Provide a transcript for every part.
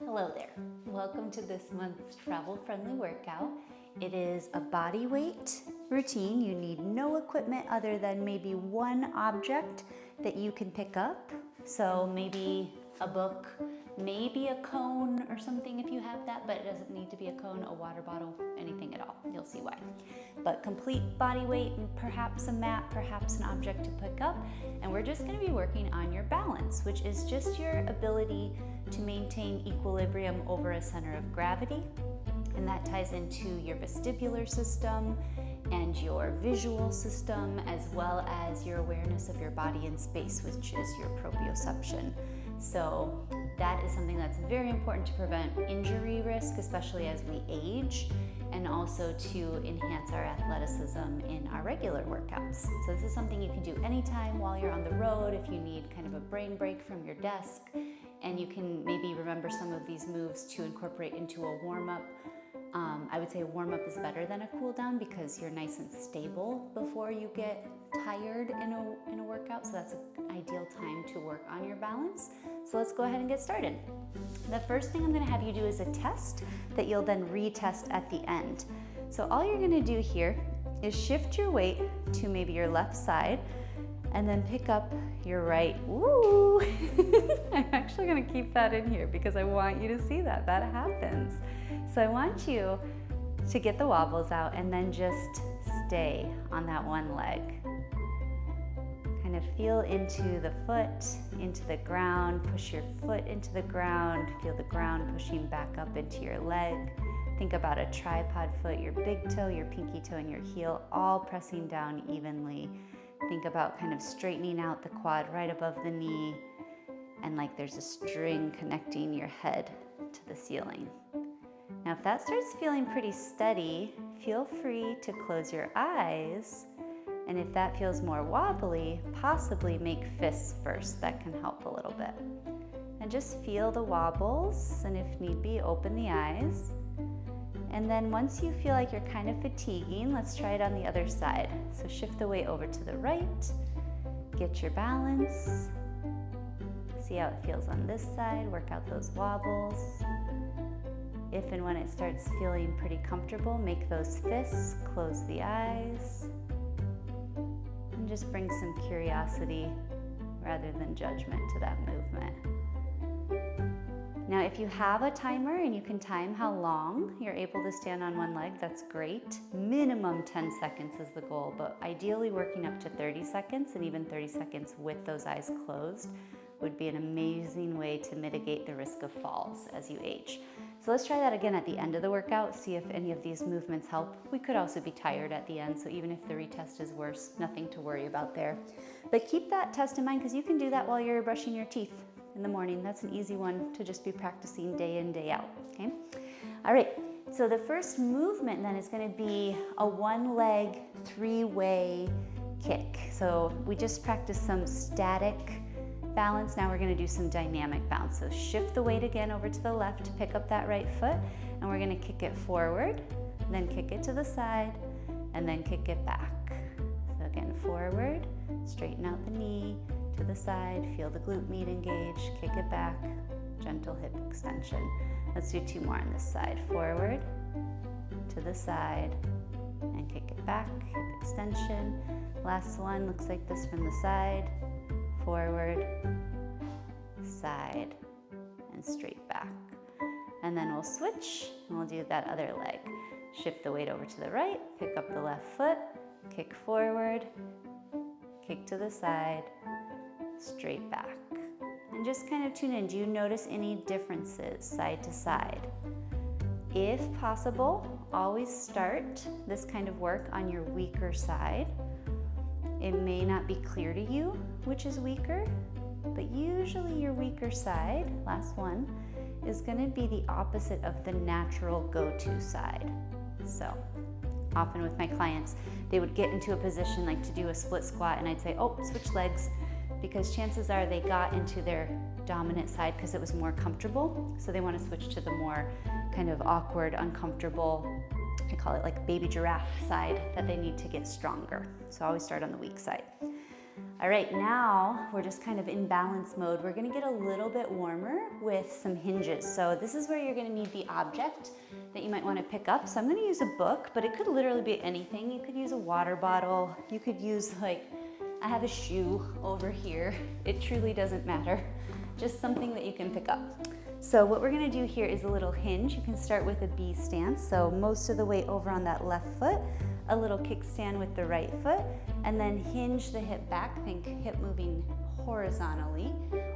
Hello there. Welcome to this month's travel-friendly workout. It is a body weight routine. You need no equipment other than maybe one object that you can pick up. So maybe a book, maybe a cone or something if you have that, but it doesn't need to be a cone, a water bottle, anything at all. You'll see why. But complete body weight and perhaps a mat, perhaps an object to pick up. And we're just going to be working on your balance, which is just your ability to maintain equilibrium over a center of gravity. And that ties into your vestibular system and your visual system, as well as your awareness of your body in space, which is your proprioception. So that is something that's very important to prevent injury risk, especially as we age, and also to enhance our athleticism in our regular workouts. So this is something you can do anytime while you're on the road, if you need kind of a brain break from your desk, and you can maybe remember some of these moves to incorporate into a warm-up. I would say a warm-up is better than a cool down because you're nice and stable before you get tired in a workout. So that's an ideal time to work on your balance. So let's go ahead and get started. The first thing I'm going to have you do is a test that you'll then retest at the end. So all you're going to do here is shift your weight to maybe your left side and then pick up your right. Ooh! I'm actually going to keep that in here because I want you to see that happens. So I want you to get the wobbles out and then just stay on that one leg. Kind of feel into the foot, into the ground, push your foot into the ground, feel the ground pushing back up into your leg. Think about a tripod foot, your big toe, your pinky toe, and your heel all pressing down evenly. Think about kind of straightening out the quad right above the knee, and like there's a string connecting your head to the ceiling. Now, if that starts feeling pretty steady, feel free to close your eyes. And if that feels more wobbly, possibly make fists first. That can help a little bit. And just feel the wobbles, and if need be, open the eyes. And then once you feel like you're kind of fatiguing, let's try it on the other side. So shift the weight over to the right, get your balance. See how it feels on this side, work out those wobbles. If and when it starts feeling pretty comfortable, make those fists, close the eyes, and just bring some curiosity rather than judgment to that movement. Now, if you have a timer and you can time how long you're able to stand on one leg, that's great. Minimum 10 seconds is the goal, but ideally working up to 30 seconds and even 30 seconds with those eyes closed would be an amazing way to mitigate the risk of falls as you age. So let's try that again at the end of the workout, see if any of these movements help. We could also be tired at the end, so even if the retest is worse, nothing to worry about there. But keep that test in mind because you can do that while you're brushing your teeth in the morning. That's an easy one to just be practicing day in, day out, okay? All right, so the first movement then is gonna be a one-leg, three-way kick. So we just practiced some static balance. Now we're going to do some dynamic bounce. So shift the weight again over to the left to pick up that right foot, and we're going to kick it forward, then kick it to the side, and then kick it back. So again, forward, straighten out the knee, to the side, feel the glute med engage, kick it back, gentle hip extension. Let's do two more on this side. Forward, to the side, and kick it back, hip extension. Last one looks like this from the side. Forward, side, and straight back. And then we'll switch and we'll do that other leg. Shift the weight over to the right, pick up the left foot, kick forward, kick to the side, straight back. And just kind of tune in. Do you notice any differences side to side? If possible, always start this kind of work on your weaker side. It may not be clear to you which is weaker, but usually your weaker side, last one, is going to be the opposite of the natural go-to side. So often with my clients, they would get into a position like to do a split squat and I'd say, oh, switch legs, because chances are they got into their dominant side because it was more comfortable. So they want to switch to the more kind of awkward, uncomfortable, I call it like baby giraffe side that they need to get stronger. So I always start on the weak side. All right, now we're just kind of in balance mode. We're gonna get a little bit warmer with some hinges. So this is where you're gonna need the object that you might wanna pick up. So I'm gonna use a book, but it could literally be anything. You could use a water bottle. You could use I have a shoe over here. It truly doesn't matter. Just something that you can pick up. So what we're gonna do here is a little hinge. You can start with a B stance. So most of the weight over on that left foot, a little kickstand with the right foot, and then hinge the hip back. Think hip moving horizontally,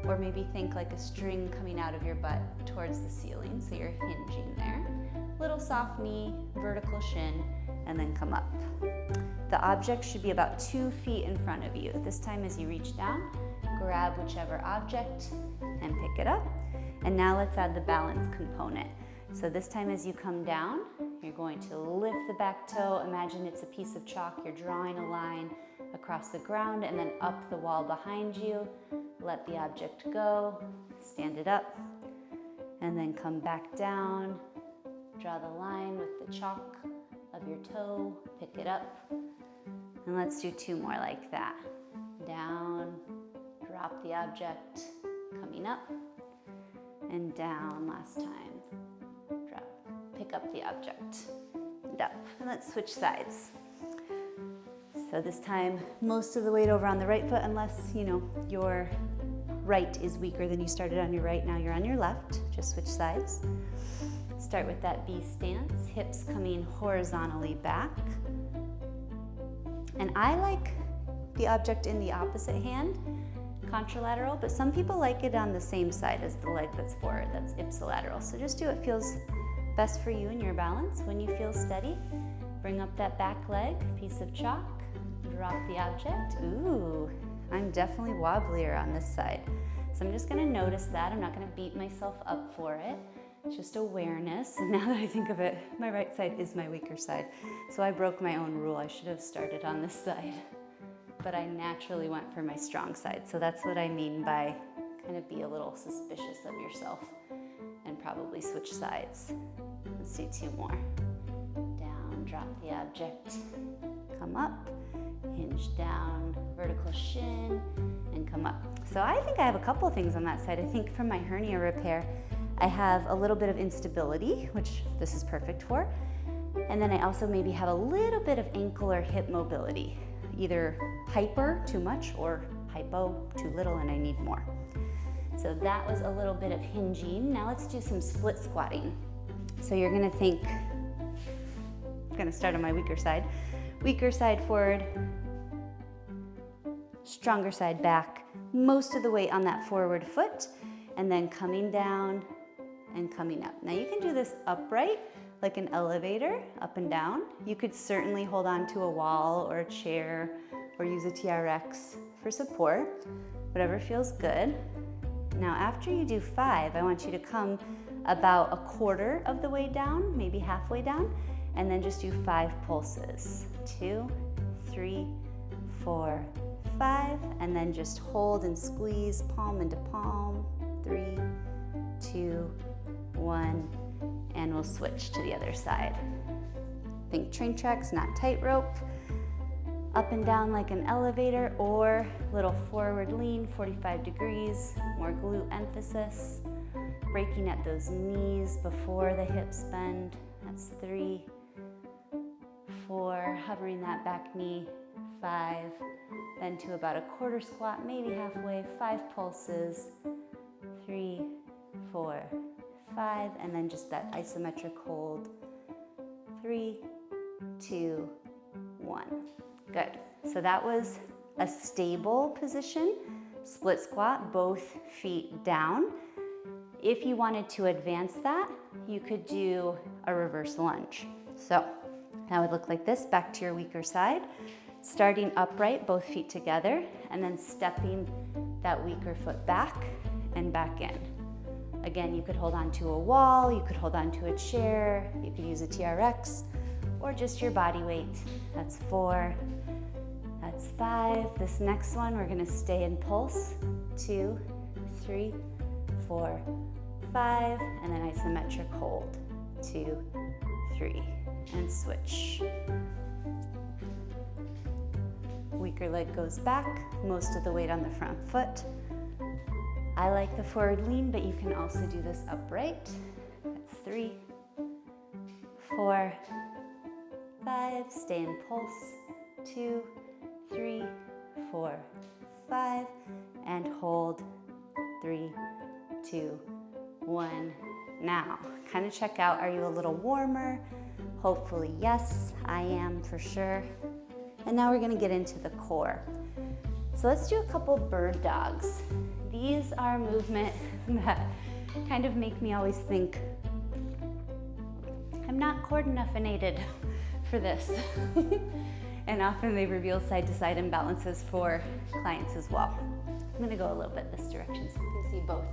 or maybe think like a string coming out of your butt towards the ceiling. So you're hinging there. Little soft knee, vertical shin, and then come up. The object should be about 2 feet in front of you. This time as you reach down, grab whichever object and pick it up. And now let's add the balance component. So this time as you come down, you're going to lift the back toe. Imagine it's a piece of chalk. You're drawing a line across the ground and then up the wall behind you. Let the object go, stand it up, and then come back down. Draw the line with the chalk of your toe, pick it up. And let's do 2 more like that. Down, drop the object, coming up, and down last time. Drop, pick up the object, and up. And let's switch sides. So this time, most of the weight over on the right foot, unless your right is weaker than you started on your right, now you're on your left. Just switch sides. Start with that B stance, hips coming horizontally back. And I like the object in the opposite hand, contralateral, but some people like it on the same side as the leg that's forward, that's ipsilateral. So just do what feels best for you and your balance. When you feel steady, bring up that back leg, piece of chalk, drop the object. Ooh, I'm definitely wobblier on this side. So I'm just gonna notice that. I'm not gonna beat myself up for it. It's just awareness. And now that I think of it, my right side is my weaker side. So I broke my own rule. I should have started on this side. But I naturally went for my strong side. So that's what I mean by kind of be a little suspicious of yourself and probably switch sides. Let's do 2 more. Down, drop the object, come up, hinge down, vertical shin, and come up. So I think I have a couple things on that side. I think from my hernia repair, I have a little bit of instability, which this is perfect for. And then I also maybe have a little bit of ankle or hip mobility, either hyper, too much, or hypo, too little, and I need more. So that was a little bit of hinging. Now let's do some split squatting. So you're gonna think, I'm gonna start on my weaker side forward, stronger side back, most of the weight on that forward foot, and then coming down and coming up. Now you can do this upright, like an elevator, up and down. You could certainly hold on to a wall or a chair or use a TRX for support, whatever feels good. Now after you do 5, I want you to come about a quarter of the way down, maybe halfway down, and then just do 5 pulses. 2, 3, 4, 5, and then just hold and squeeze palm into palm. 3, 2, 1, and we'll switch to the other side. Think train tracks, not tightrope. Up and down like an elevator, or little forward lean, 45 degrees, more glute emphasis. Breaking at those knees before the hips bend. That's 3, 4, hovering that back knee, 5, then to about a quarter squat, maybe halfway, 5 pulses, 3, 4, 5, and then just that isometric hold, 3, 2, 1. Good. So that was a stable position, split squat, both feet down. If you wanted to advance that, you could do a reverse lunge. So that would look like this, back to your weaker side, starting upright, both feet together, and then stepping that weaker foot back and back in. Again, you could hold on to a wall, you could hold on to a chair, you could use a TRX, or just your body weight. That's 4, that's 5. This next one, we're gonna stay in pulse. 2, 3, 4, 5, and then isometric hold. 2, 3, and switch. Weaker leg goes back, most of the weight on the front foot. I like the forward lean, but you can also do this upright. That's 3, 4, 5, stay in pulse, 2, 3, 4, 5, and hold, 3, 2, 1. Now, kind of check out, are you a little warmer? Hopefully yes, I am for sure. And now we're gonna get into the core. So let's do a couple bird dogs. These are movement that kind of make me always think, I'm not coordinated for this. And often they reveal side to side imbalances for clients as well. I'm gonna go a little bit this direction so you can see both.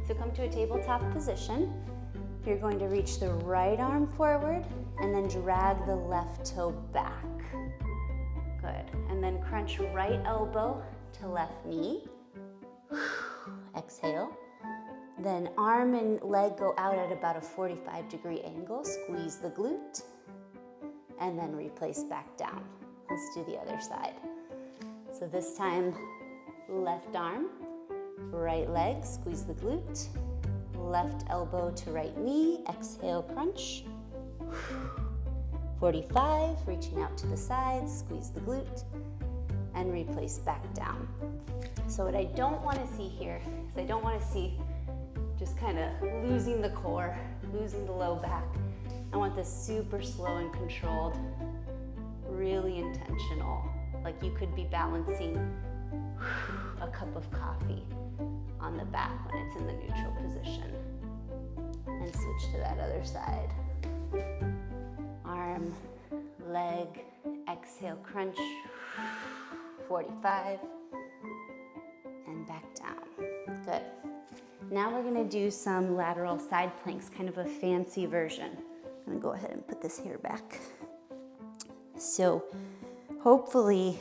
So come to a tabletop position. You're going to reach the right arm forward and then drag the left toe back. Good, and then crunch right elbow to left knee. Exhale. Then arm and leg go out at about a 45-degree angle. Squeeze the glute and then replace back down. Let's do the other side. So this time, left arm, right leg, squeeze the glute, left elbow to right knee, exhale, crunch. 45, reaching out to the sides, squeeze the glute, and replace back down. So what I don't want to see here is I don't want to see just kind of losing the core, losing the low back. I want this super slow and controlled, really intentional. Like you could be balancing a cup of coffee on the back when it's in the neutral position. And switch to that other side. Arm, leg, exhale, crunch, 45, and back down. Good. Now we're gonna do some lateral side planks, kind of a fancy version. I'm gonna go ahead and put this here back. So hopefully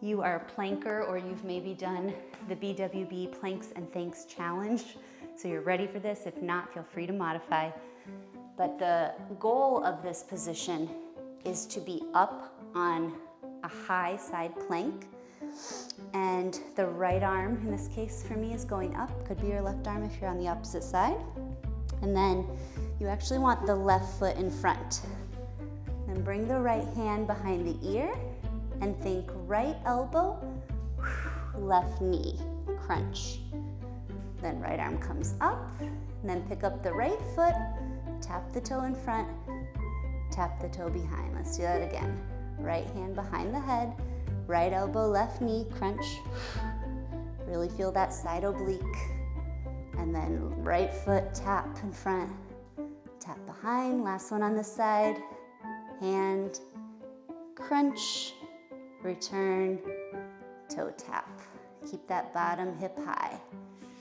you are a planker or you've maybe done the BWB Planks and Thanks Challenge. So you're ready for this. If not, feel free to modify. But the goal of this position is to be up on a high side plank. And the right arm, in this case for me, is going up. Could be your left arm if you're on the opposite side. And then you actually want the left foot in front. Then bring the right hand behind the ear and think right elbow, left knee, crunch. Then right arm comes up, and then pick up the right foot, tap the toe in front, tap the toe behind. Let's do that again. Right hand behind the head, right elbow, left knee, crunch. Really feel that side oblique. And then right foot, tap in front, tap behind. Last one on the side, hand, crunch, return, toe tap. Keep that bottom hip high.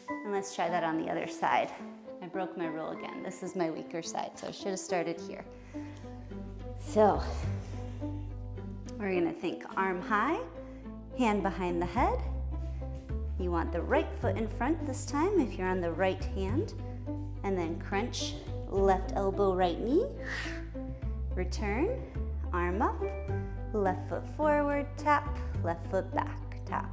And let's try that on the other side. I broke my rule again. This is my weaker side, so I should have started here. So we're gonna think arm high, hand behind the head. You want the right foot in front this time if you're on the right hand. And then crunch, left elbow, right knee. Return, arm up, left foot forward, tap, left foot back, tap.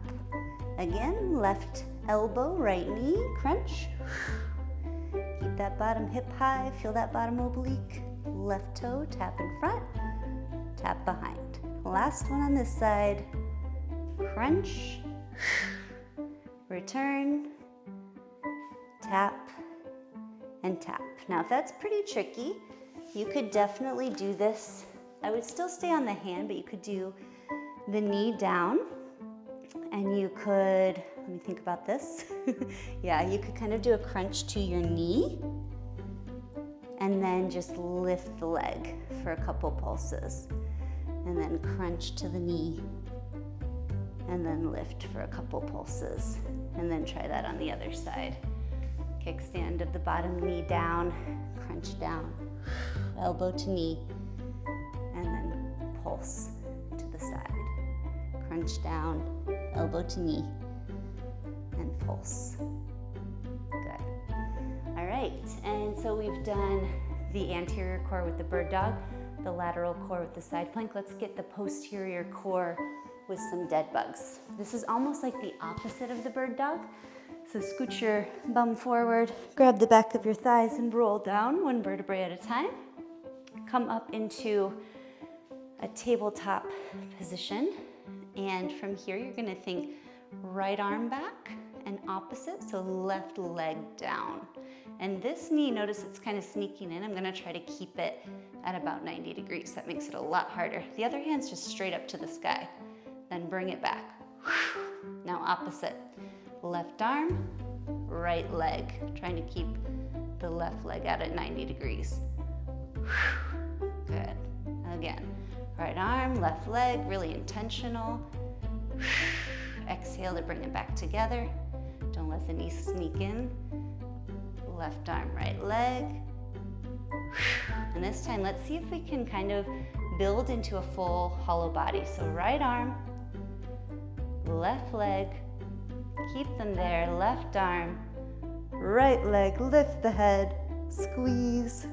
Again, left elbow, right knee, crunch. Keep that bottom hip high, feel that bottom oblique. Left toe, tap in front, tap behind. Last one on this side, crunch, return, tap, and tap. Now if that's pretty tricky, you could definitely do this. I would still stay on the hand, but you could do the knee down, and you could, let me think about this. Yeah, you could kind of do a crunch to your knee, and then just lift the leg for a couple pulses, and then crunch to the knee, and then lift for a couple pulses, and then try that on the other side. Kickstand of the bottom knee down, crunch down, elbow to knee, and then pulse to the side. Crunch down, elbow to knee, and pulse. Good. All right, and so we've done the anterior core with the bird dog. the lateral core with the side plank. Let's get the posterior core with some dead bugs. This is almost like the opposite of the bird dog. So scoot your bum forward, grab the back of your thighs and roll down one vertebrae at a time. Come up into a tabletop position. And from here, you're gonna think right arm back and opposite, so left leg down. And this knee, notice it's kind of sneaking in. I'm gonna try to keep it at about 90 degrees. That makes it a lot harder. The other hand's just straight up to the sky. Then bring it back. Now opposite. Left arm, right leg. Trying to keep the left leg out at 90 degrees. Good. Again, right arm, left leg, really intentional. Exhale to bring it back together. Don't let the knee sneak in. Left arm, right leg. And this time, let's see if we can kind of build into a full hollow body. So right arm, left leg, keep them there. Left arm, right leg, lift the head, squeeze.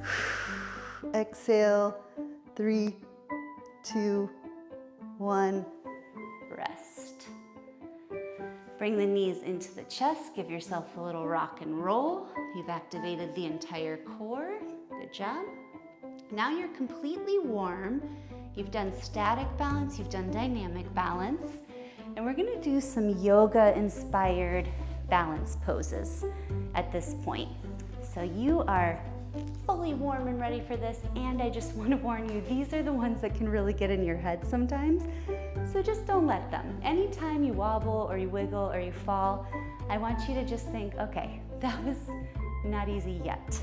Exhale, 3, 2, 1, rest. Bring the knees into the chest, give yourself a little rock and roll. You've activated the entire core, good job. Now you're completely warm. You've done static balance, you've done dynamic balance, and we're gonna do some yoga-inspired balance poses at this point. So you are fully warm and ready for this, and I just want to warn you, these are the ones that can really get in your head sometimes, so just don't let them. Anytime you wobble or you wiggle or you fall, I want you to just think, okay, that was not easy yet.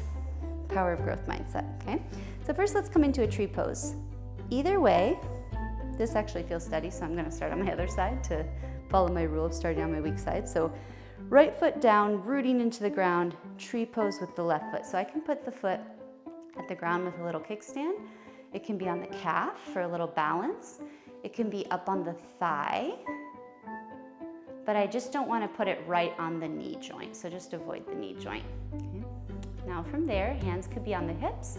Power of growth mindset, okay? So first let's come into a tree pose. Either way, this actually feels steady, so I'm gonna start on my other side to follow my rule of starting on my weak side. So right foot down, rooting into the ground, tree pose with the left foot. So I can put the foot at the ground with a little kickstand. It can be on the calf for a little balance. It can be up on the thigh, but I just don't want to put it right on the knee joint, so just avoid the knee joint. Okay. Now from there, hands could be on the hips,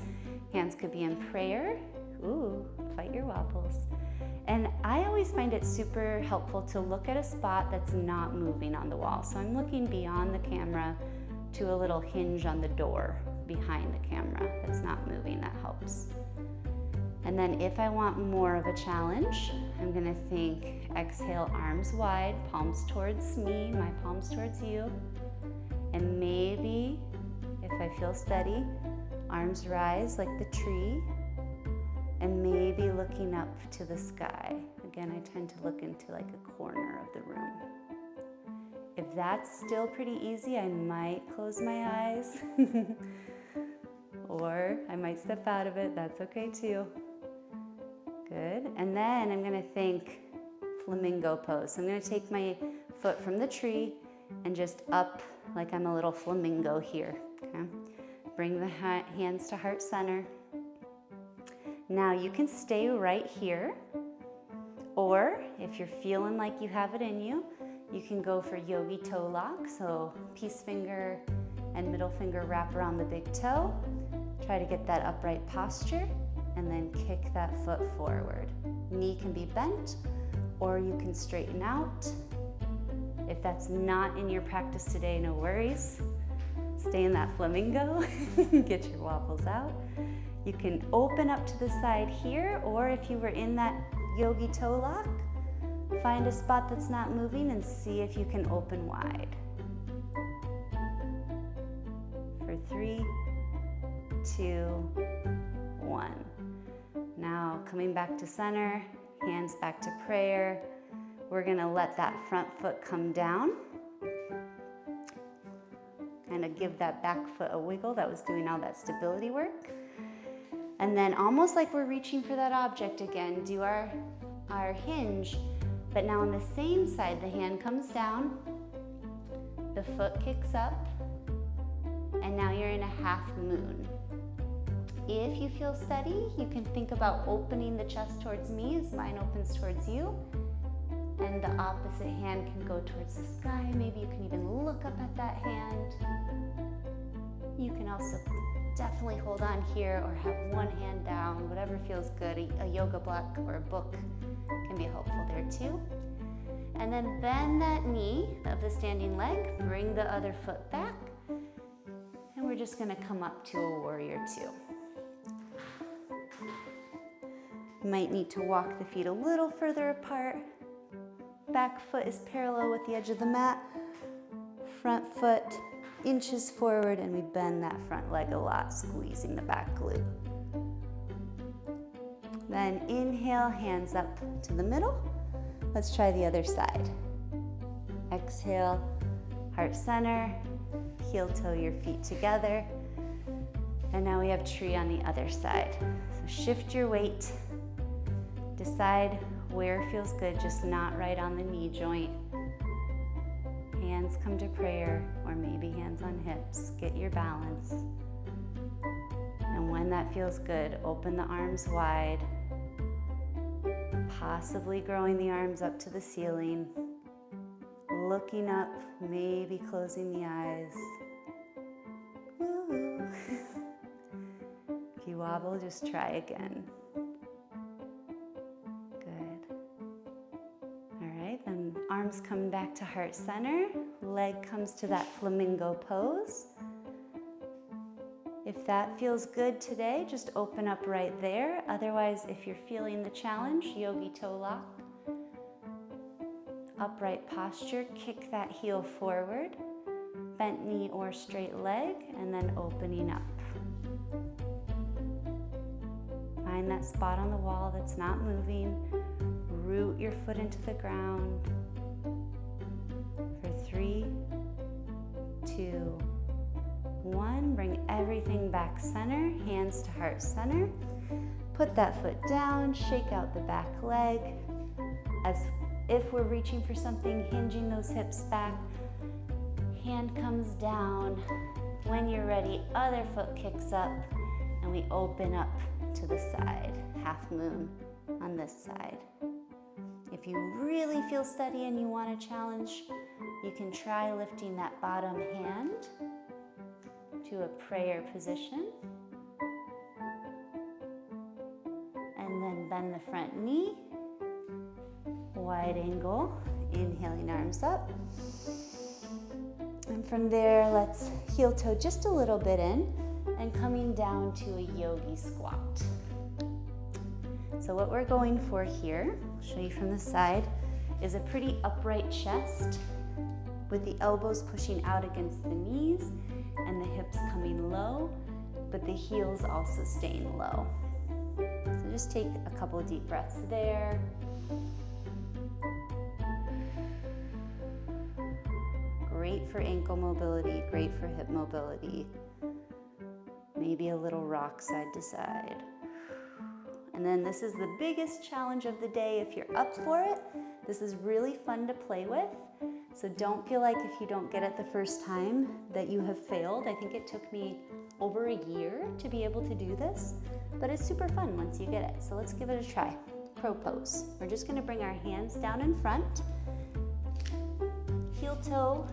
hands could be in prayer. Ooh, fight your wobbles. And I always find it super helpful to look at a spot that's not moving on the wall. So I'm looking beyond the camera to a little hinge on the door behind the camera that's not moving. That helps. And then if I want more of a challenge, I'm gonna think exhale, arms wide, palms towards me, my palms towards you. And maybe, if I feel steady, arms rise like the tree. And maybe looking up to the sky. Again, I tend to look into like a corner of the room. If that's still pretty easy, I might close my eyes. Or I might step out of it, that's okay too. Good, and then I'm gonna think flamingo pose. So I'm gonna take my foot from the tree and just up like I'm a little flamingo here, okay? Bring the hands to heart center. Now you can stay right here, or if you're feeling like you have it in you, you can go for yogi toe lock. So peace finger and middle finger wrap around the big toe. Try to get that upright posture and then kick that foot forward. Knee can be bent or you can straighten out. If that's not in your practice today, no worries. Stay in that flamingo, get your wobbles out. You can open up to the side here, or if you were in that yogi toe lock, find a spot that's not moving and see if you can open wide. For 3, 2, 1. Now coming back to center, hands back to prayer. We're gonna let that front foot come down. Kind of give that back foot a wiggle. That was doing all that stability work. And then almost like we're reaching for that object again, do our hinge, but now on the same side, the hand comes down, the foot kicks up, and now you're in a half moon. If you feel steady, you can think about opening the chest towards me as mine opens towards you, and the opposite hand can go towards the sky. Maybe you can even look up at that hand. You can also definitely hold on here or have one hand down, whatever feels good. A yoga block or a book can be helpful there too. And then bend that knee of the standing leg, bring the other foot back, and we're just gonna come up to a warrior two. You might need to walk the feet a little further apart. Back foot is parallel with the edge of the mat. Front foot inches forward, and we bend that front leg a lot, squeezing the back glute. Then inhale, hands up to the middle. Let's try the other side. Exhale, heart center, heel toe your feet together. And now we have tree on the other side. So shift your weight. Decide where feels good, just not right on the knee joint. Hands come to prayer, or maybe hands on hips. Get your balance. And when that feels good, open the arms wide, possibly growing the arms up to the ceiling, looking up, maybe closing the eyes. Woo. If you wobble, just try again. Good. All right, then arms come back to heart center, leg comes to that flamingo pose. If that feels good today, just open up right there. Otherwise, if you're feeling the challenge, yogi toe lock. Upright posture, kick that heel forward, bent knee or straight leg, and then opening up. Find that spot on the wall that's not moving. Root your foot into the ground. For 3, 2, 1, bring everything back center, hands to heart center. Put that foot down, shake out the back leg. As if we're reaching for something, hinging those hips back. Hand comes down. When you're ready, other foot kicks up, and we open up to the side. Half moon on this side. If you really feel steady and you want a challenge, you can try lifting that bottom hand to a prayer position. And then bend the front knee, wide angle, inhaling arms up. And from there, let's heel toe just a little bit in and coming down to a yogi squat. So what we're going for here, I'll show you from the side, is a pretty upright chest with the elbows pushing out against the knees and the hips coming low, but the heels also staying low. So just take a couple of deep breaths there. Great for ankle mobility, great for hip mobility. Maybe a little rock side to side. And then this is the biggest challenge of the day if you're up for it. This is really fun to play with. So don't feel like if you don't get it the first time that you have failed. I think it took me over a year to be able to do this, but it's super fun once you get it. So let's give it a try. Crow pose. We're just gonna bring our hands down in front, heel toe,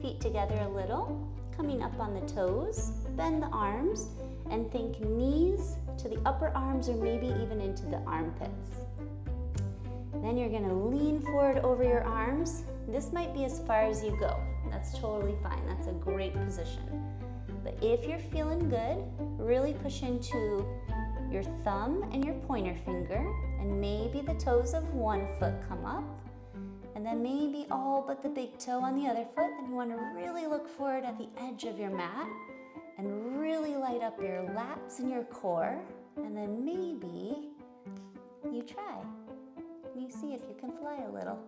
feet together a little, coming up on the toes, bend the arms, and think knees to the upper arms or maybe even into the armpits. Then you're gonna lean forward over your arms. This might be as far as you go. That's totally fine. That's a great position. But if you're feeling good, really push into your thumb and your pointer finger, and maybe the toes of one foot come up, and then maybe all but the big toe on the other foot. And you want to really look forward at the edge of your mat and really light up your lats and your core, and then maybe you try. You see if you can fly a little.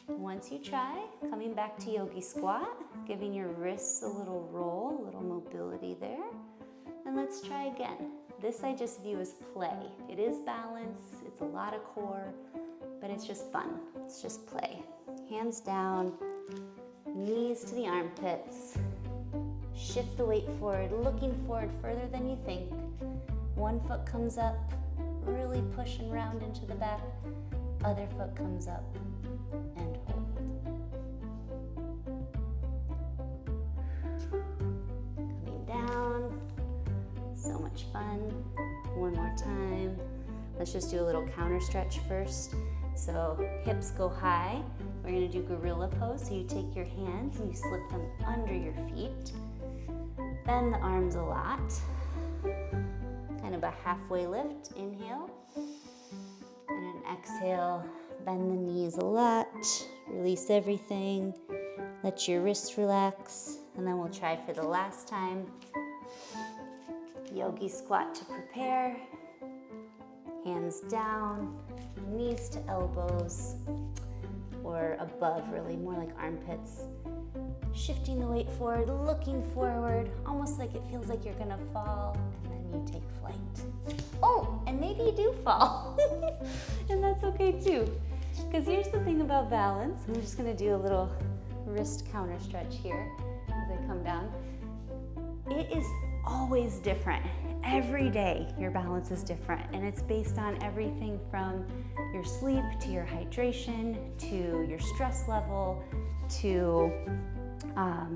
Once you try, coming back to yogi squat, giving your wrists a little roll, a little mobility there. And let's try again. This I just view as play. It is balance, it's a lot of core, but it's just fun. It's just play. Hands down, knees to the armpits. Shift the weight forward, looking forward further than you think. One foot comes up, really push and round into the back. Other foot comes up and hold. much fun. One more time. Let's just do a little counter stretch first. So hips go high. We're gonna do gorilla pose. So you take your hands and you slip them under your feet. Bend the arms a lot. Kind of a halfway lift, inhale. And an exhale, bend the knees a lot. Release everything. Let your wrists relax. And then we'll try for the last time. Yogi squat to prepare. Hands down, knees to elbows, or above really, more like armpits. Shifting the weight forward, looking forward, almost like it feels like you're gonna fall, and then you take flight. Oh, and maybe you do fall, and that's okay too. Because here's the thing about balance. I'm just gonna do a little wrist counter stretch here as I come down. It is always different. Every day your balance is different, and it's based on everything from your sleep to your hydration to your stress level to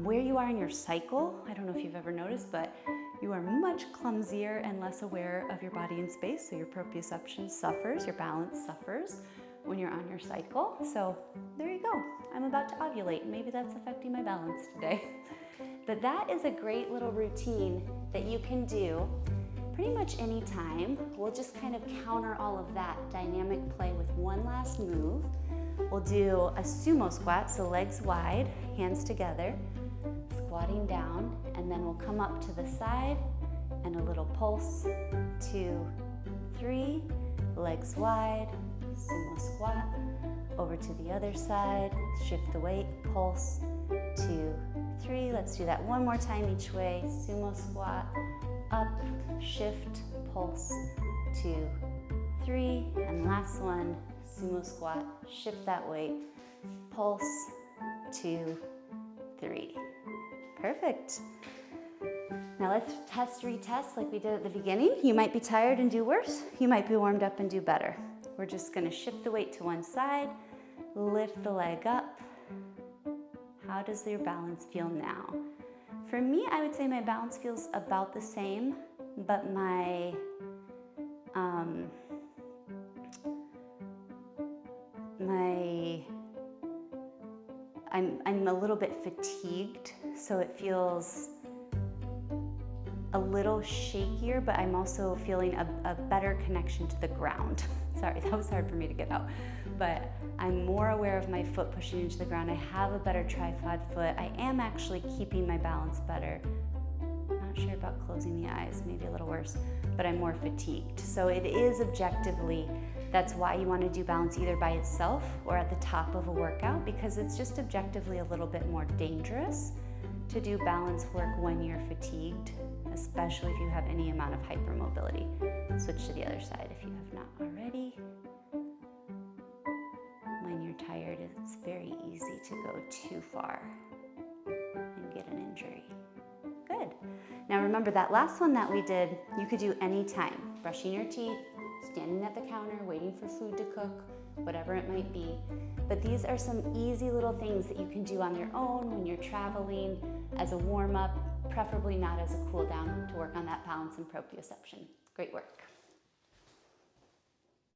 where you are in your cycle. I don't know if you've ever noticed, but you are much clumsier and less aware of your body and space, so your proprioception suffers, your balance suffers when you're on your cycle. So there you go. I'm about to ovulate. Maybe that's affecting my balance today. But that is a great little routine that you can do pretty much any time. We'll just kind of counter all of that dynamic play with one last move. We'll do a sumo squat, so legs wide, hands together, squatting down, and then we'll come up to the side and a little pulse. 2, 3, legs wide, sumo squat, over to the other side, shift the weight, pulse. 2, 3, let's do that one more time each way. Sumo squat, up, shift, pulse. 2, 3, and last one, sumo squat, shift that weight, pulse. 2, 3. Perfect. Now let's test, retest like we did at the beginning. You might be tired and do worse. You might be warmed up and do better. We're just gonna shift the weight to one side, lift the leg up. How does your balance feel now? For me, I would say my balance feels about the same, but I'm a little bit fatigued, so it feels a little shakier, but I'm also feeling a better connection to the ground. Sorry, that was hard for me to get out. But I'm more aware of my foot pushing into the ground. I have a better tripod foot. I am actually keeping my balance better. Not sure about closing the eyes, maybe a little worse, but I'm more fatigued. So it is objectively, that's why you want to do balance either by itself or at the top of a workout, because it's just objectively a little bit more dangerous to do balance work when you're fatigued, especially if you have any amount of hypermobility. Switch to the other side if you have not already. When you're tired, it's very easy to go too far and get an injury. Good. Now remember that last one that we did, you could do anytime. Brushing your teeth, standing at the counter, waiting for food to cook, whatever it might be. But these are some easy little things that you can do on your own when you're traveling as a warm-up, preferably not as a cool down to work on that balance and proprioception. Great work.